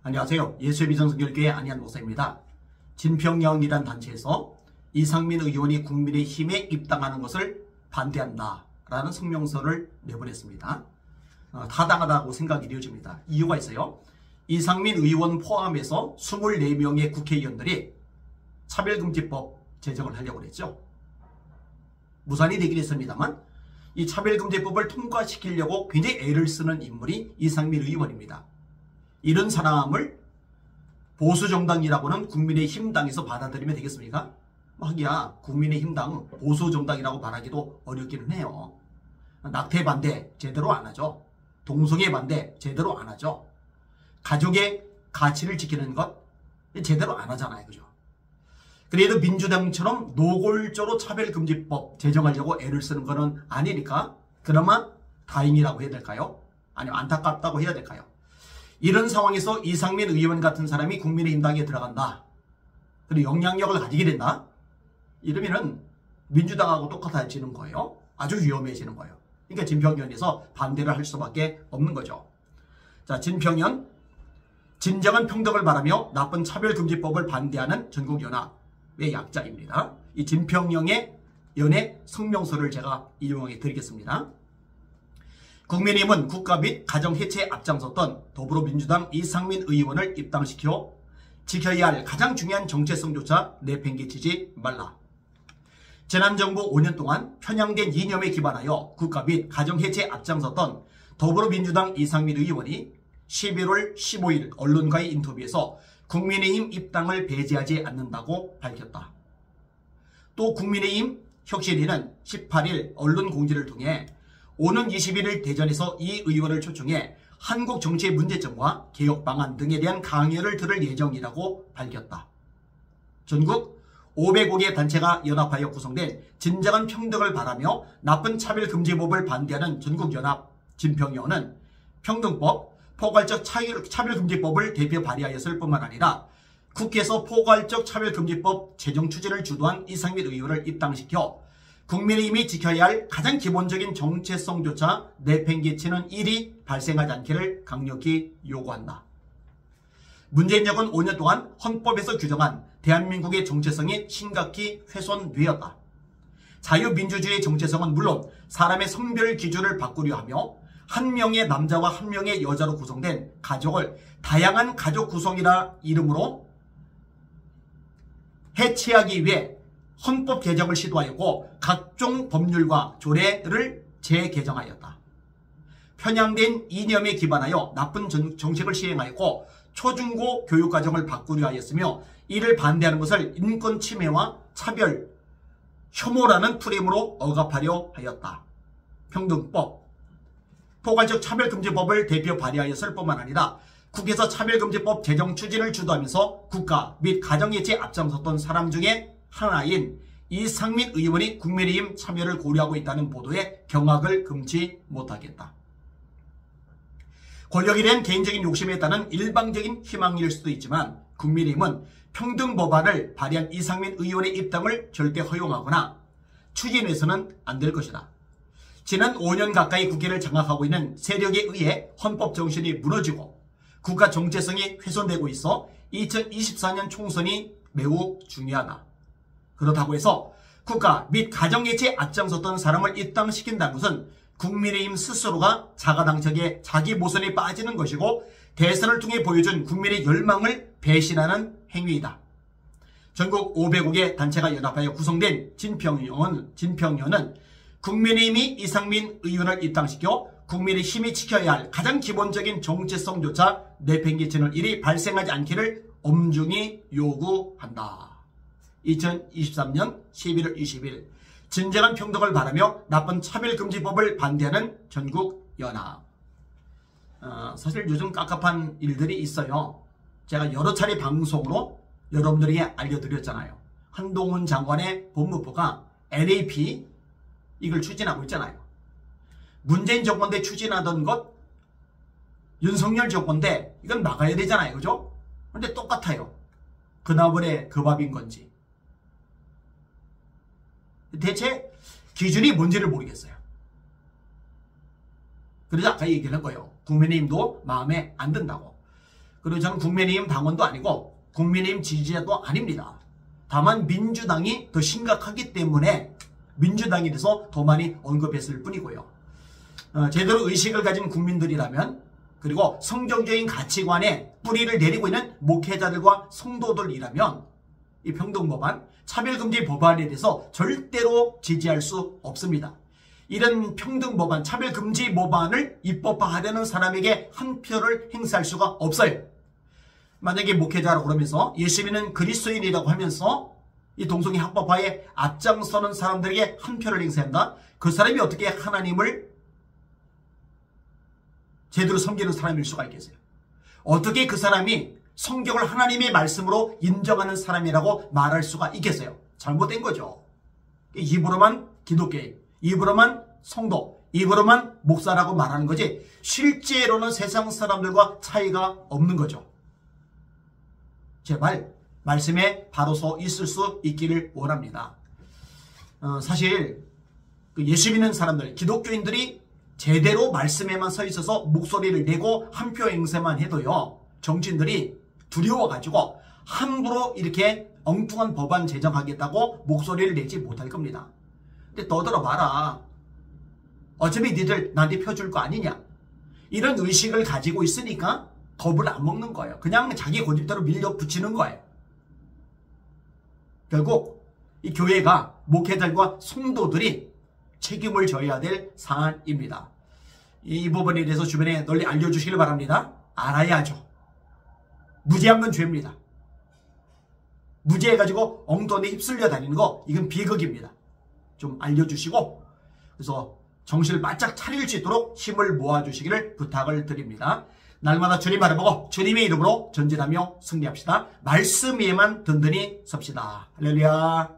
안녕하세요. 예수의 비전선교회 안희한 목사입니다. 진평영이란 단체에서 이상민 의원이 국민의힘에 입당하는 것을 반대한다라는 성명서를 내보냈습니다. 타당하다고 생각이 되어집니다. 이유가 있어요. 이상민 의원 포함해서 24명의 국회의원들이 차별금지법 제정을 하려고 했죠. 무산이 되긴 했습니다만 이 차별금지법을 통과시키려고 굉장히 애를 쓰는 인물이 이상민 의원입니다. 이런 사람을 보수정당이라고는 국민의힘당에서 받아들이면 되겠습니까? 하기야 국민의힘당 보수정당이라고 말하기도 어렵기는 해요. 낙태 반대 제대로 안 하죠. 동성애 반대 제대로 안 하죠. 가족의 가치를 지키는 것 제대로 안 하잖아요. 그죠? 그래도 민주당처럼 노골적으로 차별금지법 제정하려고 애를 쓰는 것은 아니니까 그나마 다행이라고 해야 될까요? 아니면 안타깝다고 해야 될까요? 이런 상황에서 이상민 의원 같은 사람이 국민의힘당에 들어간다. 그리고 영향력을 가지게 된다. 이러면은 민주당하고 똑같아지는 거예요. 아주 위험해지는 거예요. 그러니까 진평연에서 반대를 할 수밖에 없는 거죠. 자, 진평연. 진정한 평등을 바라며 나쁜 차별금지법을 반대하는 전국연합의 약자입니다. 이 진평연의 성명서를 제가 인용해 드리겠습니다. 국민의힘은 국가 및 가정 해체에 앞장섰던 더불어민주당 이상민 의원을 입당시켜 지켜야 할 가장 중요한 정체성조차 내팽개치지 말라. 지난정부 5년 동안 편향된 이념에 기반하여 국가 및 가정 해체에 앞장섰던 더불어민주당 이상민 의원이 11월 15일 언론과의 인터뷰에서 국민의힘 입당을 배제하지 않는다고 밝혔다. 또 국민의힘 혁신위는 18일 언론 공지를 통해 오는 21일 대전에서 이 의원을 초청해 한국 정치의 문제점과 개혁 방안 등에 대한 강연을 들을 예정이라고 밝혔다. 전국 500여 단체가 연합하여 구성된 진정한 평등을 바라며 나쁜 차별금지법을 반대하는 전국연합 진평연은 평등법, 포괄적 차별금지법을 대표 발의하였을 뿐만 아니라 국회에서 포괄적 차별금지법 제정 추진을 주도한 이상민 의원을 입당시켜 국민의힘이 지켜야 할 가장 기본적인 정체성조차 내팽개치는 일이 발생하지 않기를 강력히 요구한다. 문재인 정권 5년 동안 헌법에서 규정한 대한민국의 정체성이 심각히 훼손되었다. 자유민주주의의 정체성은 물론 사람의 성별 기준을 바꾸려 하며 한 명의 남자와 한 명의 여자로 구성된 가족을 다양한 가족 구성이라 이름으로 해체하기 위해 헌법 개정을 시도하였고 각종 법률과 조례를 재개정하였다. 편향된 이념에 기반하여 나쁜 정책을 시행하였고 초중고 교육과정을 바꾸려 하였으며 이를 반대하는 것을 인권 침해와 차별, 혐오라는 프레임으로 억압하려 하였다. 평등법, 포괄적 차별금지법을 대표 발의하였을 뿐만 아니라 국회에서 차별금지법 제정 추진을 주도하면서 국가 및 가정해체에 앞장섰던 사람 중에 하나인 이상민 의원이 국민의힘 참여를 고려하고 있다는 보도에 경악을 금치 못하겠다. 권력에 대한 개인적인 욕심에 따른 일방적인 희망일 수도 있지만 국민의힘은 평등법안을 발의한 이상민 의원의 입당을 절대 허용하거나 추진해서는 안 될 것이다. 지난 5년 가까이 국회를 장악하고 있는 세력에 의해 헌법 정신이 무너지고 국가 정체성이 훼손되고 있어 2024년 총선이 매우 중요하다. 그렇다고 해서 국가 및 가정해체에 앞장섰던 사람을 입당시킨다는 것은 국민의힘 스스로가 자가당착에 자기 모선에 빠지는 것이고 대선을 통해 보여준 국민의 열망을 배신하는 행위이다. 전국 500여 단체가 연합하여 구성된 진평연은 국민의힘이 이상민 의원을 입당시켜 국민의 힘이 지켜야 할 가장 기본적인 정체성조차 내팽개치는 일이 발생하지 않기를 엄중히 요구한다. 2023년 11월 20일 진정한 평등을 바라며 나쁜 차별금지법을 반대하는 전국연합. 사실 요즘 깝깝한 일들이 있어요. 제가 여러 차례 방송으로 여러분들에게 알려드렸잖아요. 한동훈 장관의 법무부가 NAP 이걸 추진하고 있잖아요. 문재인 정권 때 추진하던 것 윤석열 정권 때 이건 막아야 되잖아요. 그죠? 근데 똑같아요. 그나물의 그 밥인 건지. 대체 기준이 뭔지를 모르겠어요. 그래서 아까 얘기를 한 거예요. 국민의힘도 마음에 안 든다고. 그리고 저는 국민의힘 당원도 아니고 국민의힘 지지자도 아닙니다. 다만 민주당이 더 심각하기 때문에 민주당에 대해서 더 많이 언급했을 뿐이고요. 제대로 의식을 가진 국민들이라면, 그리고 성경적인 가치관에 뿌리를 내리고 있는 목회자들과 성도들이라면 이 평등법안, 차별금지 법안에 대해서 절대로 지지할 수 없습니다. 이런 평등법안, 차별금지 법안을 입법화하려는 사람에게 한 표를 행사할 수가 없어요. 만약에 목회자라고 그러면서 예수님은 그리스도인이라고 하면서 이 동성애 합법화에 앞장서는 사람들에게 한 표를 행사한다? 그 사람이 어떻게 하나님을 제대로 섬기는 사람일 수가 있겠어요? 어떻게 그 사람이 성경을 하나님의 말씀으로 인정하는 사람이라고 말할 수가 있겠어요? 잘못된 거죠. 입으로만 기독교인, 입으로만 성도, 입으로만 목사라고 말하는 거지 실제로는 세상 사람들과 차이가 없는 거죠. 제발 말씀에 바로 서 있을 수 있기를 원합니다. 사실 예수 믿는 사람들, 기독교인들이 제대로 말씀에만 서 있어서 목소리를 내고 한 표 행세만 해도요, 정치인들이 두려워가지고 함부로 이렇게 엉뚱한 법안 제정하겠다고 목소리를 내지 못할 겁니다. 근데 떠들어봐라. 어차피 니들 나한테 표 줄 거 아니냐. 이런 의식을 가지고 있으니까 겁을 안 먹는 거예요. 그냥 자기 고집대로 밀려붙이는 거예요. 결국 이 교회가, 목회자들과 성도들이 책임을 져야 될 사안입니다. 이 부분에 대해서 주변에 널리 알려주시길 바랍니다. 알아야죠. 무죄한 건 죄입니다. 무죄해가지고 엉뚱하게 휩쓸려 다니는 거, 이건 비극입니다. 좀 알려주시고, 그래서 정신을 바짝 차릴 수 있도록 힘을 모아주시기를 부탁을 드립니다. 날마다 주님 바라보고 주님의 이름으로 전진하며 승리합시다. 말씀 위에만 든든히 섭시다. 할렐루야.